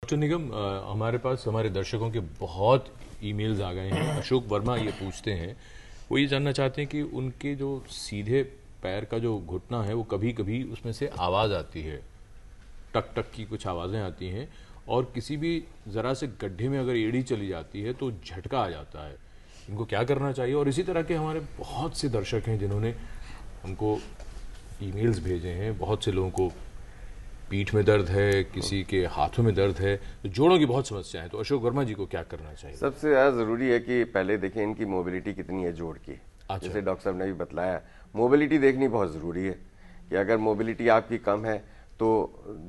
Doctor निगम, हमारे पास हमारे दर्शकों के बहुत ईमेल्स आ गए हैं। अशोक वर्मा ये पूछते हैं, वो ये जानना चाहते हैं कि उनके जो सीधे पैर का जो घुटना है वो कभी कभी उसमें से आवाज़ आती है, टक टक की कुछ आवाज़ें आती हैं, और किसी भी ज़रा से गड्ढे में अगर एड़ी चली जाती है तो झटका आ जाता है। इनको क्या करना चाहिए? और इसी तरह के हमारे बहुत से दर्शक हैं जिन्होंने हमको ईमेल्स भेजे हैं। बहुत से लोगों को पीठ में दर्द है, किसी के हाथों में दर्द है, तो जोड़ों की बहुत समस्या है। तो अशोक वर्मा जी को क्या करना चाहिए? सबसे ज़्यादा ज़रूरी है कि पहले देखें इनकी मोबिलिटी कितनी है जोड़ की। अच्छा। जैसे डॉक्टर साहब ने भी बतलाया, मोबिलिटी देखनी बहुत ज़रूरी है कि अगर मोबिलिटी आपकी कम है तो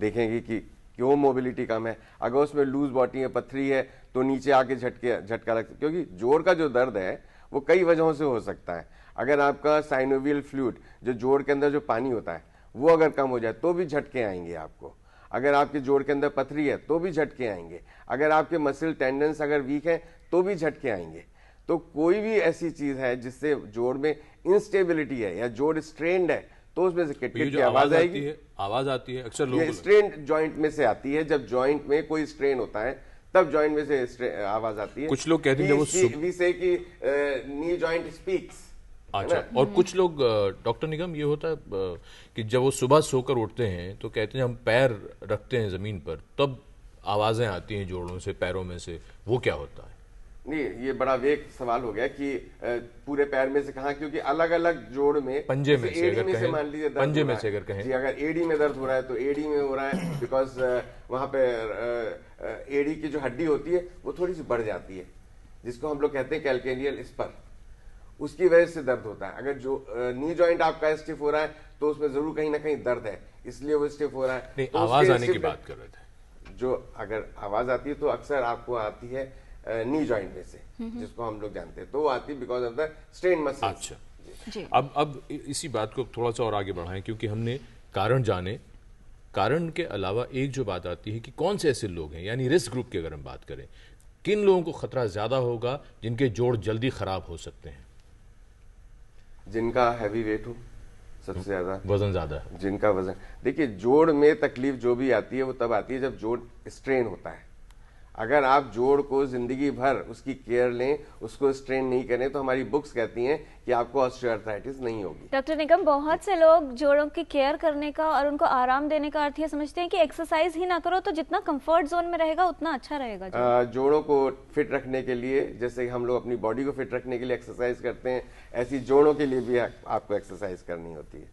देखेंगे कि क्यों मोबिलिटी कम है। अगर उसमें लूज बॉडी है, पथरी है, तो नीचे आके झटका लगता है, क्योंकि जोड़ का जो दर्द है वो कई वजहों से हो सकता है। अगर आपका साइनोवियल फ्लूइड, जो जोड़ के अंदर जो पानी होता है, वो अगर कम हो जाए तो भी झटके आएंगे आपको। अगर आपके जोड़ के अंदर पथरी है तो भी झटके आएंगे। अगर आपके मसल टेंडेंस अगर वीक है तो भी झटके आएंगे। तो कोई भी ऐसी चीज है जिससे जोड़ में इंस्टेबिलिटी है या जोड़ स्ट्रेन्ड है तो उसमें से किट-किट की आवाज आएगी। आवाज आती है अक्सर लोगों को, स्ट्रेन जॉइंट में से आती है। जब जॉइंट में कोई स्ट्रेन होता है तब जॉइंट में से आवाज आती है। कुछ लोग कहते हैं वी से कि नी जॉइंट स्पीक्स। अच्छा, और कुछ लोग, डॉक्टर निगम, ये होता है कि जब वो सुबह सोकर उठते हैं तो कहते हैं हम पैर रखते हैं जमीन पर तब आवाजें आती हैं जोड़ों से, पैरों में से, वो क्या होता है? नहीं, ये बड़ा वेग सवाल हो गया कि पूरे पैर में से कहाँ, क्योंकि अलग अलग जोड़ में, पंजे में से, एडी में से मान लीजिए पंजे में से अगर कहें जी, अगर एडी में दर्द हो रहा है तो एडी में हो रहा है बिकॉज वहां पे एडी की जो हड्डी होती है वो थोड़ी सी बढ़ जाती है, जिसको हम लोग कहते हैं कैल्केनियल स्पर, उसकी वजह से दर्द होता है। अगर जो नी जॉइंट आपका स्टिफ हो रहा है तो उसमें जरूर कहीं ना कहीं दर्द है, इसलिए वो स्टिफ हो रहा है। नहीं, तो आवाज आने की बात कर रहे थे। जो अगर आवाज आती है तो अक्सर आपको आती है नी जॉइंट में से, जिसको हम लोग जानते हैं, तो वो आती है because of the strain muscle. अच्छा जी। अब इसी बात को थोड़ा सा और आगे बढ़ाएं, क्योंकि हमने कारण जाने, कारण के अलावा एक जो बात आती है कि कौन से ऐसे लोग हैं, यानी रिस्क ग्रुप की अगर हम बात करें, किन लोगों को खतरा ज्यादा होगा जिनके जोड़ जल्दी खराब हो सकते हैं? जिनका हैवी वेट हो, सबसे ज्यादा वजन ज्यादा है, जिनका वजन, देखिए जोड़ में तकलीफ जो भी आती है वो तब आती है जब जोड़ स्ट्रेन होता है। अगर आप जोड़ को जिंदगी भर उसकी केयर लें, उसको स्ट्रेन नहीं करें, तो हमारी बुक्स कहती हैं कि आपको ऑस्टियोआर्थराइटिस नहीं होगी। डॉक्टर निगम, बहुत से लोग जोड़ों की केयर करने का और उनको आराम देने का अर्थ ये समझते हैं कि एक्सरसाइज ही ना करो तो जितना कंफर्ट जोन में रहेगा उतना अच्छा रहेगा। जोड़ों को फिट रखने के लिए, जैसे हम लोग अपनी बॉडी को फिट रखने के लिए एक्सरसाइज करते हैं, ऐसी जोड़ों के लिए भी आपको एक्सरसाइज करनी होती है।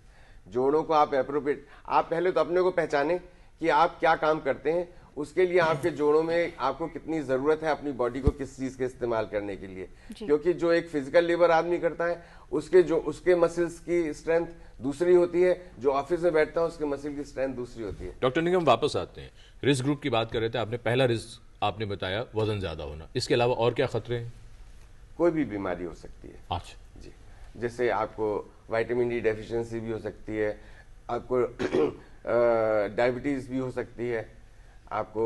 जोड़ों को आप एप्रोप्रिएट, आप पहले तो अपने को पहचानें कि आप क्या काम करते हैं, उसके लिए आपके जोड़ों में आपको कितनी जरूरत है अपनी बॉडी को किस चीज के इस्तेमाल करने के लिए। क्योंकि जो एक फिजिकल लेबर आदमी करता है उसके मसल्स की स्ट्रेंथ दूसरी होती है, जो ऑफिस में बैठता है उसके मसल की स्ट्रेंथ दूसरी होती है। डॉक्टर निगम, वापस आते हैं, रिस्क ग्रुप की बात कर रहे थे आपने। पहला रिस्क आपने बताया वजन ज्यादा होना, इसके अलावा और क्या खतरे हैं? कोई भी बीमारी हो सकती है। अच्छा जी, जैसे आपको विटामिन डी डेफिशिएंसी भी हो सकती है, आपको डायबिटीज भी हो सकती है, आपको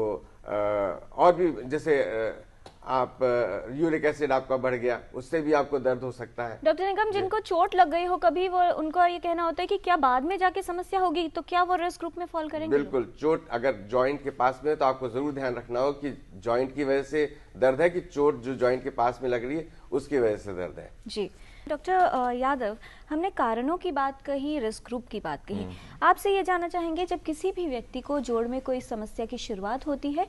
और भी, जैसे आप यूरिक एसिड आपका बढ़ गया, उससे भी आपको दर्द हो सकता है। डॉक्टर निगम, जिनको चोट लग गई हो कभी, वो उनको ये कहना होता है कि क्या बाद में जाके समस्या होगी, तो क्या वो रिस्क ग्रुप में फॉल करेंगे? बिल्कुल, चोट अगर जॉइंट के पास में है तो आपको जरूर ध्यान रखना हो कि जॉइंट की वजह से दर्द है कि चोट जो जॉइंट के पास में लग रही है उसकी वजह से दर्द है। जी डॉक्टर यादव, हमने कारणों की बात कही, रिस्क ग्रुप की बात कही, आपसे ये जानना चाहेंगे जब किसी भी व्यक्ति को जोड़ में कोई समस्या की शुरुआत होती है,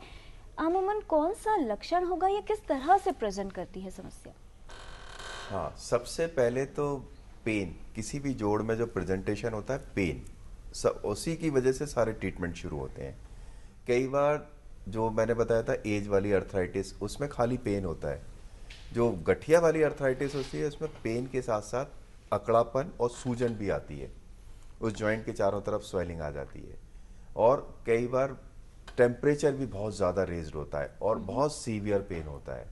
अमूमन कौन सा लक्षण होगा या किस तरह से प्रेजेंट करती है समस्या? हाँ, सबसे पहले तो पेन, किसी भी जोड़ में जो प्रेजेंटेशन होता है पेन, उसी की वजह से सारे ट्रीटमेंट शुरू होते हैं। कई बार जो मैंने बताया था एज वाली अर्थराइटिस, उसमें खाली पेन होता है। जो गठिया वाली अर्थराइटिस होती है उसमें पेन के साथ साथ अकड़ापन और सूजन भी आती है, उस जॉइंट के चारों तरफ स्वेलिंग आ जाती है, और कई बार टेम्परेचर भी बहुत ज़्यादा रेज्ड होता है और बहुत सीवियर पेन होता है।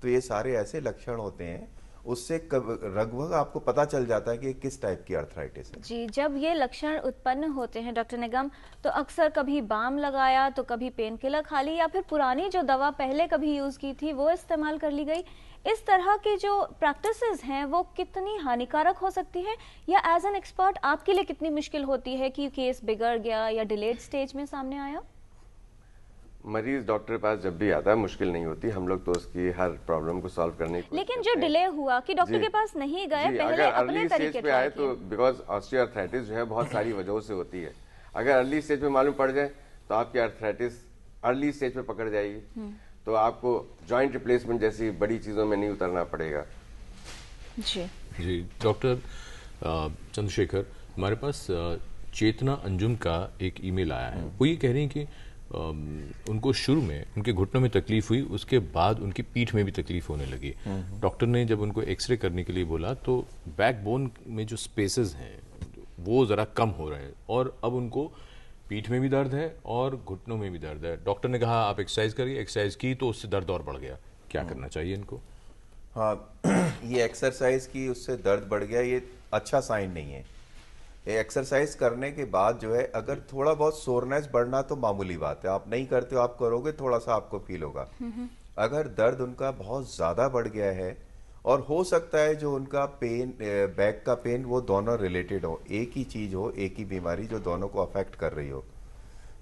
तो ये सारे ऐसे लक्षण होते हैं, उससे लगभग आपको पता चल जाता है कि किस टाइप की अर्थराइटिस है। जी, जब ये लक्षण उत्पन्न होते हैं डॉक्टर निगम, तो अक्सर कभी बाम लगाया तो कभी पेन किलर खा ली या फिर पुरानी जो दवा पहले कभी यूज की थी वो इस्तेमाल कर ली गई। इस तरह की जो प्रैक्टिसेस हैं वो कितनी हानिकारक हो सकती है, या एज एन एक्सपर्ट आपके लिए कितनी मुश्किल होती है कि केस बिगड़ गया या डिलेड स्टेज में सामने आया? मरीज डॉक्टर के पास जब भी आता है मुश्किल नहीं होती, हम लोग तो उसकी हर प्रॉब्लम को सॉल्व करने की कोशिश लेकिन करते जो हैं। डिले हुआ कि डॉक्टर के पास नहीं गए, पहले अगर अपने अर्ली तरीके स्टेज पे ट्राई आए तो किए। बिकॉज ऑस्टियोआर्थराइटिस जो है बहुत सारी वजहों से होती है। अगर अर्ली स्टेज पे मालूम पड़ जाए तो आपकी अर्थराइटिस अर्ली स्टेज पे पकड़ जाएगी, तो आपको जॉइंट रिप्लेसमेंट जैसी बड़ी चीजों में नहीं उतरना पड़ेगा। जी डॉक्टर चंद्रशेखर, हमारे पास चेतना अंजुम का एक ईमेल आया है। वो ये कह रही हैं कि उनको शुरू में उनके घुटनों में तकलीफ हुई, उसके बाद उनकी पीठ में भी तकलीफ होने लगी। डॉक्टर ने जब उनको एक्सरे करने के लिए बोला तो बैकबोन में जो स्पेसेस हैं वो ज़रा कम हो रहे हैं और अब उनको पीठ में भी दर्द है और घुटनों में भी दर्द है। डॉक्टर ने कहा आप एक्सरसाइज करिए, एक्सरसाइज की तो उससे दर्द और बढ़ गया। क्या करना चाहिए इनको? हाँ, ये एक्सरसाइज की उससे दर्द बढ़ गया, ये अच्छा साइन नहीं है। ये एक्सरसाइज करने के बाद जो है अगर थोड़ा बहुत सोरनेस बढ़ना तो मामूली बात है, आप नहीं करते हो, आप करोगे थोड़ा सा आपको फील होगा। अगर दर्द उनका बहुत ज्यादा बढ़ गया है और हो सकता है जो उनका पेन, बैक का पेन, वो दोनों रिलेटेड हो, एक ही चीज हो, एक ही बीमारी जो दोनों को अफेक्ट कर रही हो,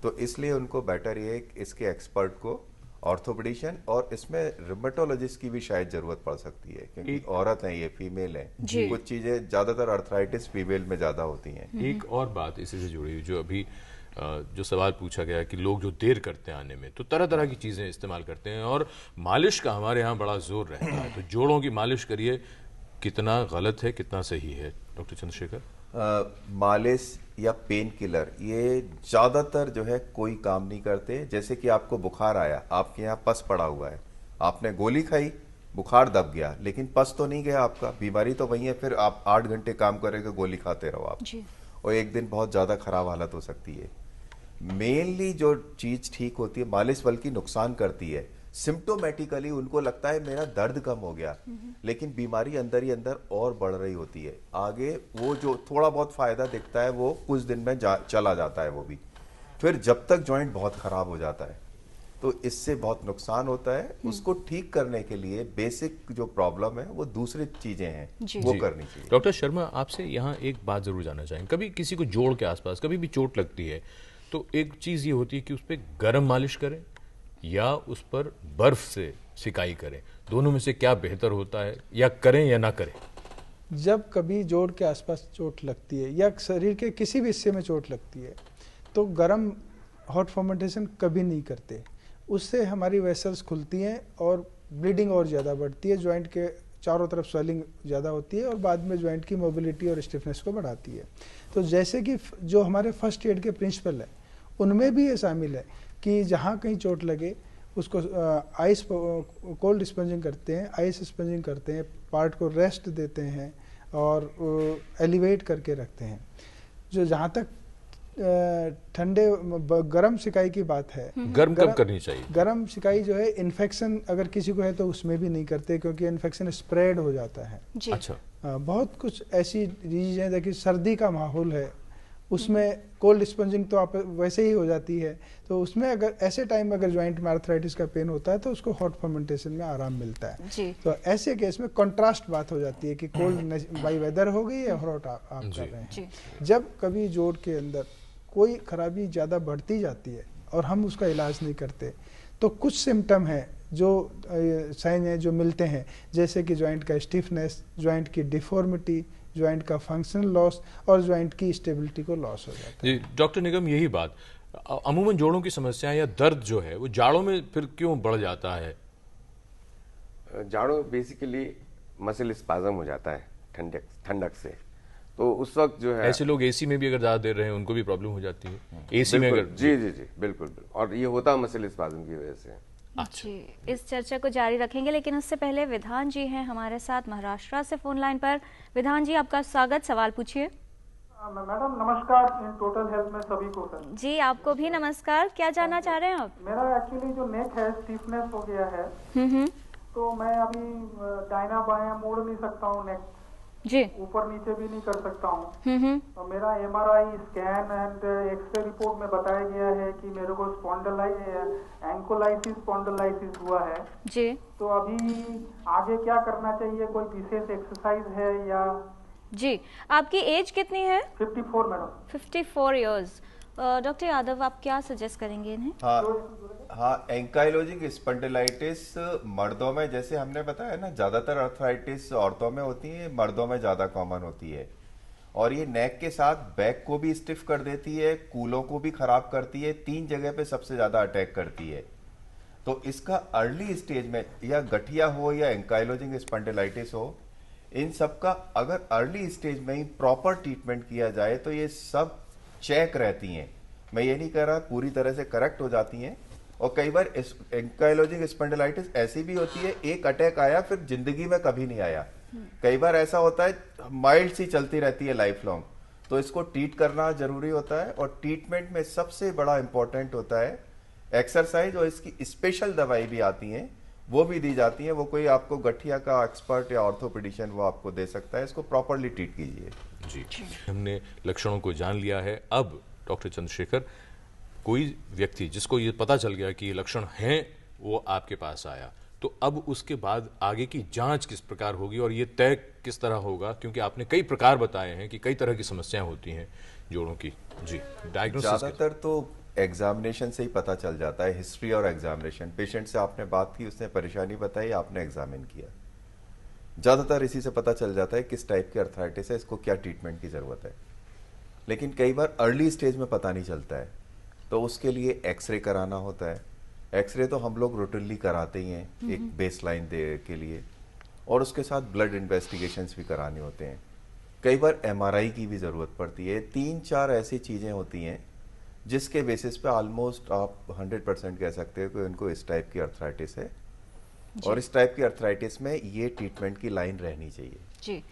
तो इसलिए उनको बेटर ये इसके एक्सपर्ट को, ऑर्थोपेडिशियन और इसमें रिमेटोलॉजिस्ट की भी शायद जरूरत पड़ सकती है, क्योंकि औरत है, ये फीमेल है, कुछ चीजें ज्यादातर अर्थराइटिस फीमेल में ज्यादा होती हैं। एक और बात इसी से जुड़ी हुई, जो अभी जो सवाल पूछा गया कि लोग जो देर करते हैं आने में तो तरह तरह की चीजें इस्तेमाल करते हैं और मालिश का हमारे यहाँ बड़ा जोर रहता है, तो जोड़ों की मालिश करिए, कितना गलत है कितना सही है डॉक्टर चंद्रशेखर? मालिश या पेन किलर ये ज्यादातर जो है कोई काम नहीं करते। जैसे कि आपको बुखार आया, आपके यहाँ पस पड़ा हुआ है, आपने गोली खाई, बुखार दब गया, लेकिन पस तो नहीं गया आपका, बीमारी तो वही है, फिर आप 8 घंटे काम करेंगे, गोली खाते रहो आप और एक दिन बहुत ज्यादा खराब हालत हो सकती है। मेनली जो चीज ठीक होती है, मालिश बल्कि नुकसान करती है। सिम्टोमेटिकली उनको लगता है मेरा दर्द कम हो गया, लेकिन बीमारी अंदर ही अंदर और बढ़ रही होती है। आगे वो जो थोड़ा बहुत फायदा दिखता है वो कुछ दिन में चला जाता है, वो भी फिर जब तक जॉइंट बहुत खराब हो जाता है, तो इससे बहुत नुकसान होता है। उसको ठीक करने के लिए बेसिक जो प्रॉब्लम है वो दूसरी चीजें हैं, वो करनी चाहिए। डॉक्टर शर्मा, आपसे यहाँ एक बात जरूर जानना चाहेंगे, कभी किसी को जोड़ के आसपास कभी भी चोट लगती है तो एक चीज ये होती है कि उस पर गर्म मालिश करें या उस पर बर्फ से सिकाई करें, दोनों में से क्या बेहतर होता है, या करें या ना करें? जब कभी जोड़ के आसपास चोट लगती है या शरीर के किसी भी हिस्से में चोट लगती है तो गर्म हॉट फर्मेंटेशन कभी नहीं करते। उससे हमारी वेसल्स खुलती हैं और ब्लीडिंग और ज़्यादा बढ़ती है, जॉइंट के चारों तरफ स्वेलिंग ज़्यादा होती है और बाद में जॉइंट की मोबिलिटी और स्टिफनेस को बढ़ाती है। तो जैसे कि जो हमारे फर्स्ट एड के प्रिंसिपल है उनमें भी ये शामिल है कि जहाँ कहीं चोट लगे उसको आइस कोल्ड स्पंजिंग करते हैं, आइस स्पंजिंग करते हैं, पार्ट को रेस्ट देते हैं और एलिवेट करके रखते हैं। जो जहाँ तक ठंडे गरम सिकाई की बात है, गर्म कब करनी चाहिए? गरम सिकाई जो है इन्फेक्शन अगर किसी को है तो उसमें भी नहीं करते, क्योंकि इन्फेक्शन स्प्रेड हो जाता है। अच्छा, बहुत कुछ ऐसी चीज़ें हैं, देखिए सर्दी का माहौल है उसमें कोल्ड स्पंजिंग तो आप वैसे ही हो जाती है, तो उसमें अगर ऐसे टाइम अगर जॉइंट में आर्थराइटिस का पेन होता है तो उसको हॉट फर्मेंटेशन में आराम मिलता है। तो ऐसे केस में कंट्रास्ट बात हो जाती है कि कोल्ड बाई वेदर हो गई या हॉट आप कर रहे हैं। जब कभी जोड़ के अंदर कोई खराबी ज़्यादा बढ़ती जाती है और हम उसका इलाज नहीं करते तो कुछ सिम्टम है जो साइन है जो मिलते हैं, जैसे कि जॉइंट का स्टिफनेस, जॉइंट की डिफॉर्मिटी, जॉइंट का फंक्शनल लॉस और जॉइंट की स्टेबिलिटी को लॉस हो जाता है। जी डॉक्टर निगम, यही बात, अमूमन जोड़ों की समस्याएं या दर्द जो है वो जाड़ों में फिर क्यों बढ़ जाता है? जाड़ों बेसिकली मसल स्पाज्म हो जाता है ठंडक से, तो उस वक्त जो है ऐसे लोग एसी में भी अगर ज्यादा देर रहे हैं उनको भी प्रॉब्लम हो जाती है एसी में अगर। जी जी जी बिल्कुल, और ये होता मसल स्पाज्म की वजह से। जी, इस चर्चा को जारी रखेंगे, लेकिन उससे पहले विधान जी हैं हमारे साथ महाराष्ट्र से फोन लाइन पर। विधान जी, आपका स्वागत, सवाल पूछिए। मैडम नमस्कार, इन टोटल हेल्थ में सभी को। सर जी, आपको भी नमस्कार, क्या जानना चाह रहे हैं आप? मेरा एक्चुअली जो नेक है स्टिफनेस हो गया है, तो मैं अभी दाहिना बायां मोड़ नहीं सकता हूँ, नेक जी ऊपर नीचे भी नहीं कर सकता हूँ। तो मेरा MRI scan and x ray report में बताया गया है कि मेरे को एंकोलाइसिस स्पॉन्डिलाइसिस हुआ है जी। तो अभी आगे क्या करना चाहिए, कोई विशेष एक्सरसाइज है या? जी, आपकी एज कितनी है? 54 मैडम। 54 इयर्स। डॉक्टर यादव, आप क्या सजेस्ट करेंगे इन्हें? हाँ, एंकाइलोजिंग स्पॉन्डिलाइटिस मर्दों में, जैसे हमने बताया ना, ज्यादातर अर्थराइटिस औरतों में होती है, मर्दों में ज्यादा कॉमन होती है। और ये नेक के साथ बैक को भी स्टिफ कर देती है, कूलों को भी खराब करती है, 3 जगह पे सबसे ज्यादा अटैक करती है। तो इसका अर्ली स्टेज में, या गठिया हो या एंकाइलोजिंग स्पॉन्डिलाइटिस हो, इन सब का अगर अर्ली स्टेज में ही प्रॉपर ट्रीटमेंट किया जाए तो ये सब चेक रहती हैं। मैं ये नहीं कह रहा पूरी तरह से करेक्ट हो जाती हैं। और कई बार एंकाइलोजिंग स्पॉन्डिलाइटिस ऐसी भी होती है, एक अटैक आया फिर जिंदगी में कभी नहीं आया। कई बार ऐसा होता है माइल्ड सी चलती रहती है लाइफ लॉन्ग, तो इसको ट्रीट करना जरूरी होता है। और ट्रीटमेंट में सबसे बड़ा इंपॉर्टेंट होता है एक्सरसाइज, और इसकी स्पेशल दवाई भी आती हैं, वो भी दी जाती हैं। वो कोई आपको गठिया का एक्सपर्ट या ऑर्थोपेडिशियन वो आपको दे सकता है। इसको प्रॉपरली ट्रीट कीजिए। जी, हमने लक्षणों को जान लिया है। अब डॉक्टर चंद्रशेखर, कोई व्यक्ति जिसको ये पता चल गया कि ये लक्षण हैं, वो आपके पास आया, तो अब उसके बाद आगे की जांच किस प्रकार होगी और ये तय किस तरह होगा? क्योंकि आपने कई प्रकार बताए हैं कि कई तरह की समस्याएं होती हैं जोड़ों की। जी, डायग्नोसिस ज्यादातर तो एग्जामिनेशन से ही पता चल जाता है, हिस्ट्री और एग्जामिनेशन। पेशेंट से आपने बात की, उसने परेशानी बताई, आपने एग्जामिन किया, ज्यादातर इसी से पता चल जाता है किस टाइप की अर्थराइटिस है, इसको क्या ट्रीटमेंट की जरूरत है। लेकिन कई बार अर्ली स्टेज में पता नहीं चलता है, तो उसके लिए एक्सरे कराना होता है। एक्सरे तो हम लोग रूटीनली कराते ही हैं एक बेसलाइन दे के लिए, और उसके साथ ब्लड इन्वेस्टिगेशंस भी कराने होते हैं। कई बार एमआरआई की भी ज़रूरत पड़ती है। 3-4 ऐसी चीज़ें होती हैं जिसके बेसिस पे ऑलमोस्ट आप 100% कह सकते हो कि उनको इस टाइप की अर्थराइटिस है, और इस टाइप की अर्थराइटिस में ये ट्रीटमेंट की लाइन रहनी चाहिए। जी।